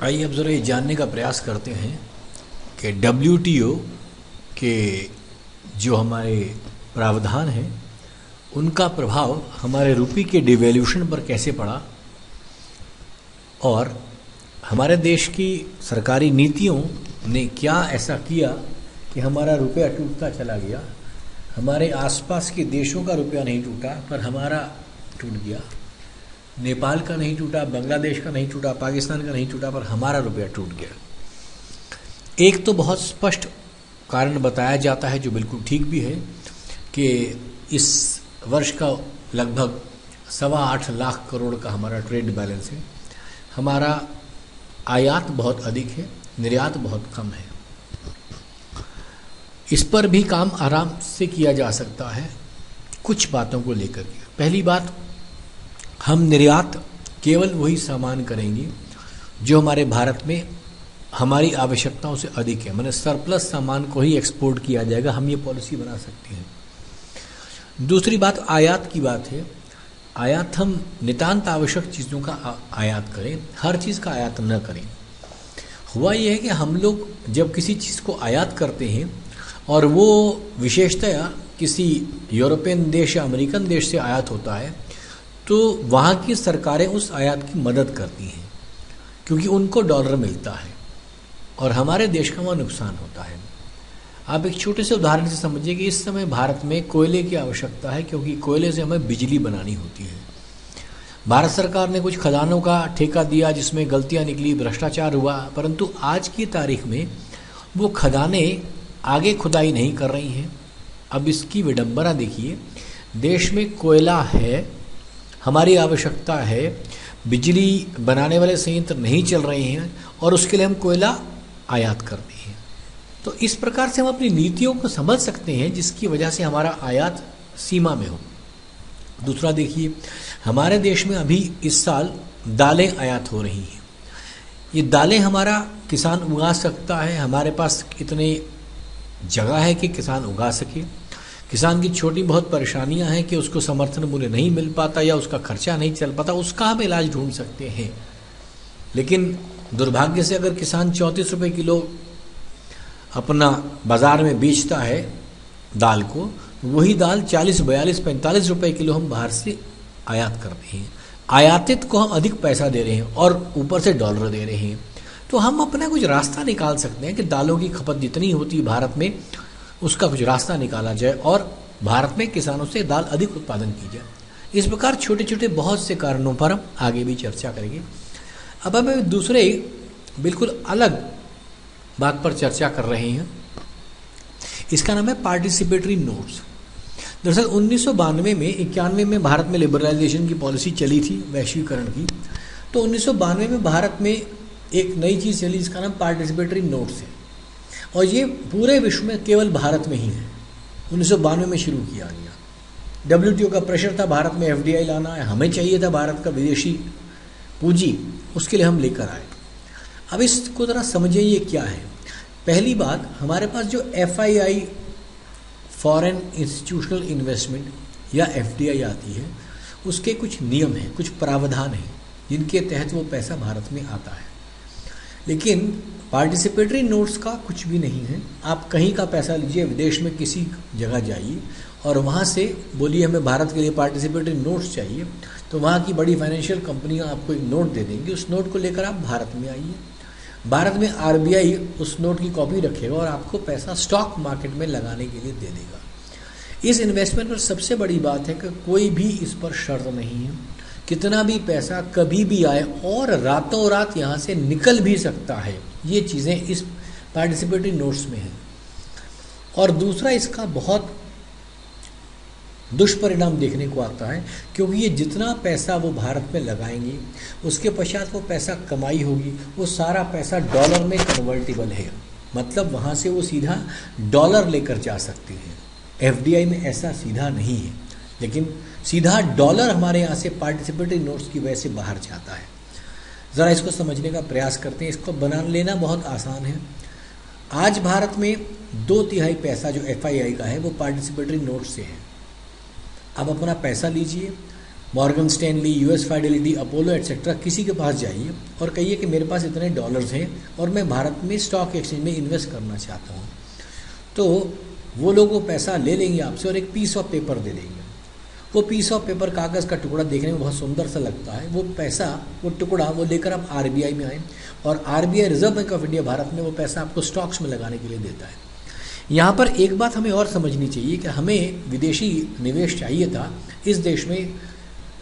आइए अब ज़रा ये जानने का प्रयास करते हैं कि डब्ल्यूटीओ के जो हमारे प्रावधान हैं उनका प्रभाव हमारे रुपये के डिवैल्यूशन पर कैसे पड़ा और हमारे देश की सरकारी नीतियों ने क्या ऐसा किया कि हमारा रुपया टूटता चला गया। हमारे आसपास के देशों का रुपया नहीं टूटा पर हमारा टूट गया। नेपाल का नहीं टूटा, बांग्लादेश का नहीं टूटा, पाकिस्तान का नहीं टूटा, पर हमारा रुपया टूट गया। एक तो बहुत स्पष्ट कारण बताया जाता है जो बिल्कुल ठीक भी है कि इस वर्ष का लगभग 8.25 लाख करोड़ का हमारा ट्रेड बैलेंस है। हमारा आयात बहुत अधिक है, निर्यात बहुत कम है। इस पर भी काम आराम से किया जा सकता है कुछ बातों को लेकर के। पहली बात, हम निर्यात केवल वही सामान करेंगे जो हमारे भारत में हमारी आवश्यकताओं से अधिक है, माने सरप्लस सामान को ही एक्सपोर्ट किया जाएगा। हम ये पॉलिसी बना सकते हैं। दूसरी बात आयात की बात है। आयात हम नितांत आवश्यक चीज़ों का आयात करें, हर चीज़ का आयात न करें। हुआ यह है कि हम लोग जब किसी चीज़ को आयात करते हैं और वो विशेषतया किसी यूरोपियन देश या अमेरिकन देश से आयात होता है तो वहाँ की सरकारें उस आयात की मदद करती हैं क्योंकि उनको डॉलर मिलता है और हमारे देश का वहाँ नुकसान होता है। आप एक छोटे से उदाहरण से समझिए कि इस समय भारत में कोयले की आवश्यकता है क्योंकि कोयले से हमें बिजली बनानी होती है। भारत सरकार ने कुछ खदानों का ठेका दिया जिसमें गलतियाँ निकली, भ्रष्टाचार हुआ, परंतु आज की तारीख में वो खदानें आगे खुदाई नहीं कर रही हैं। अब इसकी विडंबना देखिए, देश में कोयला है, हमारी आवश्यकता है, बिजली बनाने वाले संयंत्र नहीं चल रहे हैं और उसके लिए हम कोयला आयात करते हैं। तो इस प्रकार से हम अपनी नीतियों को समझ सकते हैं जिसकी वजह से हमारा आयात सीमा में हो। दूसरा देखिए, हमारे देश में अभी इस साल दालें आयात हो रही हैं। ये दालें हमारा किसान उगा सकता है, हमारे पास इतने जगह है कि किसान उगा सके। किसान की छोटी बहुत परेशानियां हैं कि उसको समर्थन मूल्य नहीं मिल पाता या उसका खर्चा नहीं चल पाता, उसका हम इलाज ढूंढ सकते हैं। लेकिन दुर्भाग्य से अगर किसान 34 रुपये किलो अपना बाजार में बेचता है दाल को, वही दाल 40, 42, 45 रुपये किलो हम बाहर से आयात करते हैं। आयातित को हम अधिक पैसा दे रहे हैं और ऊपर से डॉलर दे रहे हैं। तो हम अपना कुछ रास्ता निकाल सकते हैं कि दालों की खपत जितनी होती है भारत में उसका कुछ रास्ता निकाला जाए और भारत में किसानों से दाल अधिक उत्पादन की जाए। इस प्रकार छोटे छोटे बहुत से कारणों पर हम आगे भी चर्चा करेंगे। अब हम दूसरे बिल्कुल अलग बात पर चर्चा कर रहे हैं। इसका नाम है पार्टिसिपेटरी नोट्स। दरअसल 1992 में 91 में भारत में लिबरलाइजेशन की पॉलिसी चली थी वैश्वीकरण की। तो 1992 में भारत में एक नई चीज़ चली जिसका नाम पार्टिसिपेटरी नोट्स है और ये पूरे विश्व में केवल भारत में ही है। 1992 में शुरू किया गया। डब्ल्यूटीओ का प्रेशर था भारत में एफडीआई लाना है, हमें चाहिए था भारत का विदेशी पूंजी, उसके लिए हम लेकर आए। अब इसको ज़रा समझिए ये क्या है। पहली बात, हमारे पास जो एफआईआई फॉरेन इंस्टीट्यूशनल इन्वेस्टमेंट या एफडीआई आती है उसके कुछ नियम हैं, कुछ प्रावधान हैं जिनके तहत वो पैसा भारत में आता है। लेकिन पार्टिसिपेटरी नोट्स का कुछ भी नहीं है। आप कहीं का पैसा लीजिए, विदेश में किसी जगह जाइए और वहाँ से बोलिए हमें भारत के लिए पार्टिसिपेटरी नोट्स चाहिए, तो वहाँ की बड़ी फाइनेंशियल कंपनियाँ आपको एक नोट दे देंगी। उस नोट को लेकर आप भारत में आइए। भारत में आरबीआई उस नोट की कॉपी रखेगा और आपको पैसा स्टॉक मार्केट में लगाने के लिए दे देगा। इस इन्वेस्टमेंट पर सबसे बड़ी बात है कि कोई भी इस पर शर्त नहीं है। कितना भी पैसा कभी भी आए और रातों रात यहाँ से निकल भी सकता है। ये चीज़ें इस पार्टिसिपेटरी नोट्स में हैं। और दूसरा, इसका बहुत दुष्परिणाम देखने को आता है क्योंकि ये जितना पैसा वो भारत में लगाएंगे उसके पश्चात वो पैसा कमाई होगी, वो सारा पैसा डॉलर में कन्वर्टेबल है। मतलब वहाँ से वो सीधा डॉलर लेकर जा सकते हैं। एफडीआई में ऐसा सीधा नहीं है, लेकिन सीधा डॉलर हमारे यहाँ से पार्टिसिपेटरी नोट्स की वजह से बाहर जाता है। ज़रा इसको समझने का प्रयास करते हैं। इसको बना लेना बहुत आसान है। आज भारत में 2/3 पैसा जो एफआईआई का है वो पार्टिसिपेटरी नोट से है। अब अपना पैसा लीजिए Morgan Stanley, US fidelity, Apollo etcetera, किसी के पास जाइए और कहिए कि मेरे पास इतने डॉलर्स हैं और मैं भारत में स्टॉक एक्सचेंज में इन्वेस्ट करना चाहता हूँ, तो वो लोग वो पैसा ले लेंगे आपसे और एक पीस ऑफ पेपर दे देंगे। वो पीस ऑफ पेपर, कागज़ का टुकड़ा देखने में बहुत सुंदर सा लगता है, वो पैसा, वो टुकड़ा वो लेकर आप आरबीआई में आए और RBI, reserve bank of India, Bharat में वो पैसा आपको स्टॉक्स में लगाने के लिए देता है। यहाँ पर एक बात हमें और समझनी चाहिए कि हमें विदेशी निवेश चाहिए था इस देश में,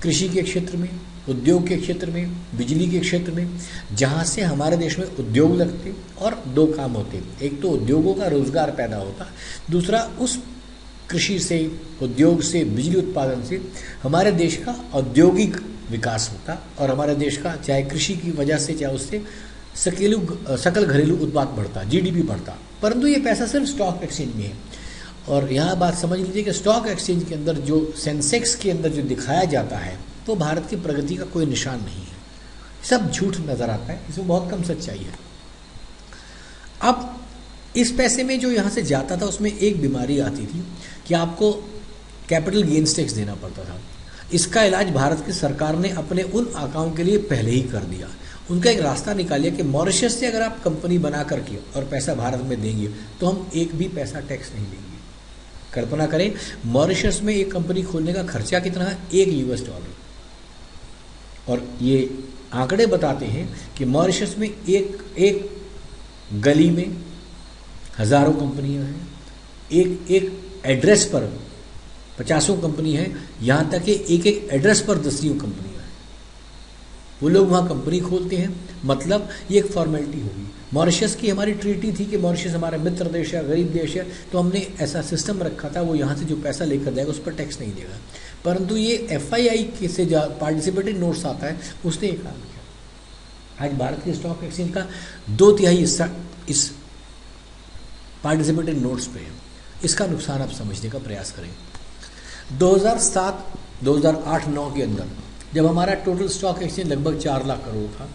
कृषि के क्षेत्र में, उद्योग के क्षेत्र में, बिजली के क्षेत्र में, जहाँ से हमारे देश में उद्योग लगते और दो काम होते, एक तो उद्योगों का रोजगार पैदा होता, दूसरा उस कृषि से, उद्योग से, बिजली उत्पादन से हमारे देश का औद्योगिक विकास होता और हमारे देश का चाहे कृषि की वजह से चाहे उससे सकल घरेलू उत्पाद बढ़ता, जीडीपी बढ़ता। परंतु ये पैसा सिर्फ स्टॉक एक्सचेंज में है। और यहाँ बात समझ लीजिए कि स्टॉक एक्सचेंज के अंदर जो सेंसेक्स के अंदर जो दिखाया जाता है तो भारत की प्रगति का कोई निशान नहीं है, सब झूठ नजर आता है, इसमें बहुत कम सच्चाई है। अब इस पैसे में जो यहाँ से जाता था उसमें एक बीमारी आती थी कि आपको कैपिटल गेन्स टैक्स देना पड़ता था। इसका इलाज भारत की सरकार ने अपने उन आकाओं के लिए पहले ही कर दिया। उनका एक रास्ता निकालिए कि मॉरिशस से अगर आप कंपनी बना करके और पैसा भारत में देंगे तो हम एक भी पैसा टैक्स नहीं लेंगे। कल्पना करें, मॉरिशस में एक कंपनी खोलने का खर्चा कितना है, $1। और ये आंकड़े बताते हैं कि मॉरिशस में एक गली में हजारों कंपनियां हैं, एक एड्रेस पर 50 कंपनी है, यहाँ तक कि एक एड्रेस पर 10 कंपनियां हैं। वो लोग वहाँ कंपनी खोलते हैं, मतलब ये एक फॉर्मेलिटी होगी। मॉरिशस की हमारी ट्रीटी थी कि मॉरिशस हमारा मित्र देश है, गरीब देश है, तो हमने ऐसा सिस्टम रखा था, वो यहाँ से जो पैसा लेकर जाएगा उस पर टैक्स नहीं देगा। परंतु ये FII से जो पार्टिसिपेटरी नोट्स आता है उसने एक काम किया। आज भारत के स्टॉक एक्सचेंज का 2/3 हिस्सा इस पार्टिसिपेटरी नोट्स पे है। इसका नुकसान आप समझने का प्रयास करें। 2007, 2008-9 के अंदर जब हमारा टोटल स्टॉक एक्सचेंज लगभग 4 लाख करोड़ था,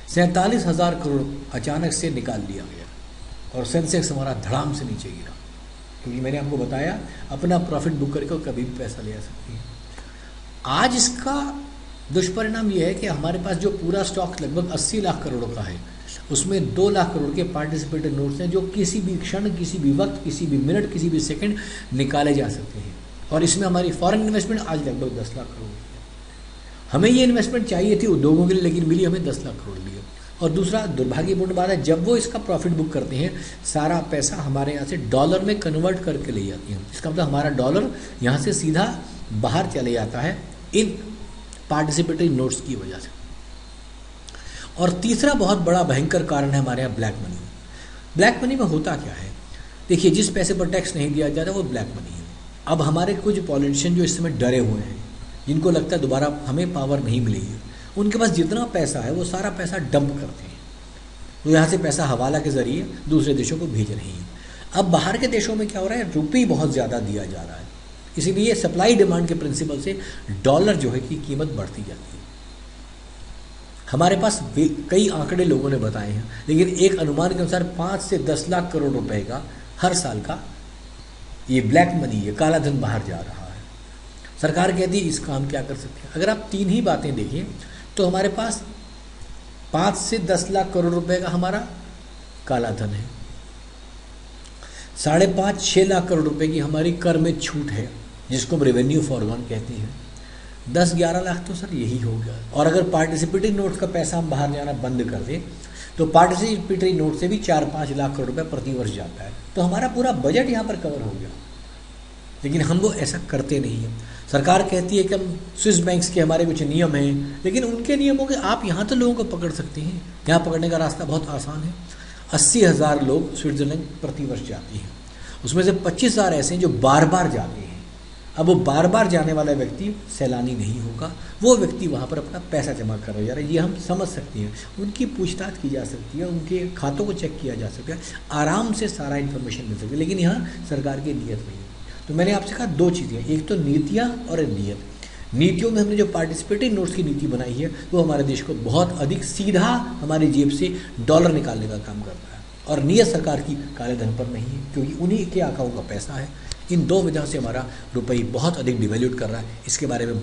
47,000 करोड़ अचानक से निकाल लिया गया और सेंसेक्स हमारा धड़ाम से नीचे गिरा, क्योंकि मैंने आपको बताया अपना प्रॉफिट बुक करके कभी भी पैसा ले आ सकती है। आज इसका दुष्परिणाम यह है कि हमारे पास जो पूरा स्टॉक लगभग 80 लाख करोड़ का है, उसमें 2 लाख करोड़ के पार्टिसिपेटरी नोट्स हैं जो किसी भी क्षण, किसी भी वक्त, किसी भी मिनट, किसी भी सेकंड निकाले जा सकते हैं। और इसमें हमारी फॉरेन इन्वेस्टमेंट आज लगभग 10 लाख करोड़ है। हमें ये इन्वेस्टमेंट चाहिए थी उद्योगों के लिए, लेकिन मिली हमें 10 लाख करोड़ लिए। और दूसरा दुर्भाग्यपूर्ण बात है, जब वो इसका प्रॉफिट बुक करते हैं सारा पैसा हमारे यहाँ से डॉलर में कन्वर्ट करके ले जाती हैं। इसका मतलब हमारा डॉलर यहाँ से सीधा बाहर चले जाता है इन पार्टिसिपेटरी नोट्स की वजह से। और तीसरा बहुत बड़ा भयंकर कारण है हमारे यहाँ ब्लैक मनी। ब्लैक मनी में होता क्या है, देखिए, जिस पैसे पर टैक्स नहीं दिया जाता वो ब्लैक मनी है। अब हमारे कुछ पॉलिटिशियन जो इस समय डरे हुए हैं, जिनको लगता है दोबारा हमें पावर नहीं मिलेगी, उनके पास जितना पैसा है वो सारा पैसा डंप करते हैं, तो यहाँ से पैसा हवाला के जरिए दूसरे देशों को भेज रही हैं। अब बाहर के देशों में क्या हो रहा है, रुपये बहुत ज़्यादा दिया जा रहा है, इसीलिए सप्लाई डिमांड के प्रिंसिपल से डॉलर जो है की कीमत बढ़ती जाती है। हमारे पास कई आंकड़े लोगों ने बताए हैं, लेकिन एक अनुमान के अनुसार 5 से 10 लाख करोड़ रुपए का हर साल का ये ब्लैक मनी, ये काला धन बाहर जा रहा है। सरकार कहती है इसका हम क्या कर सकते हैं। अगर आप 3 ही बातें देखिए तो हमारे पास 5 से 10 लाख करोड़ रुपए का हमारा काला धन है, 5.5-6 लाख करोड़ रुपए की हमारी कर में छूट है, जिसको हम रेवेन्यू फॉरगॉन कहते हैं। 10-11 लाख तो सर यही हो गया। और अगर पार्टिसिपेटरी नोट्स का पैसा हम बाहर जाना बंद कर दें तो पार्टिसिपेटरी नोट से भी 4-5 लाख करोड़ रुपए प्रति वर्ष जाता है, तो हमारा पूरा बजट यहाँ पर कवर हो गया। लेकिन हम वो ऐसा करते नहीं हैं। सरकार कहती है कि हम स्विस बैंक्स के हमारे कुछ नियम हैं, लेकिन उनके नियमों के आप यहाँ तो लोगों को पकड़ सकते हैं। यहाँ पकड़ने का रास्ता बहुत आसान है। 80,000 लोग स्विट्जरलैंड प्रति वर्ष जाते हैं, उसमें से 25,000 ऐसे हैं जो बार बार जाते हैं। अब वो बार बार जाने वाला व्यक्ति सैलानी नहीं होगा, वो व्यक्ति वहाँ पर अपना पैसा जमा कर रहा है, ये हम समझ सकते हैं। उनकी पूछताछ की जा सकती है, उनके खातों को चेक किया जा सकता है, आराम से सारा इन्फॉर्मेशन मिल सकती है। लेकिन यहाँ सरकार की नीयत नहीं है। तो मैंने आपसे कहा 2 चीज़ें, एक तो नीतियाँ और एक नीयत। नीतियों में हमने जो पार्टिसिपेटरी नोट्स की नीति बनाई है वो हमारे देश को बहुत अधिक सीधा हमारी जेब से डॉलर निकालने का काम करता है, और नीयत सरकार की काले धन पर नहीं है, क्योंकि उन्हीं के आकाओं का पैसा है। इन 2 वजह से हमारा रुपये बहुत अधिक डिवैल्यूट कर रहा है। इसके बारे में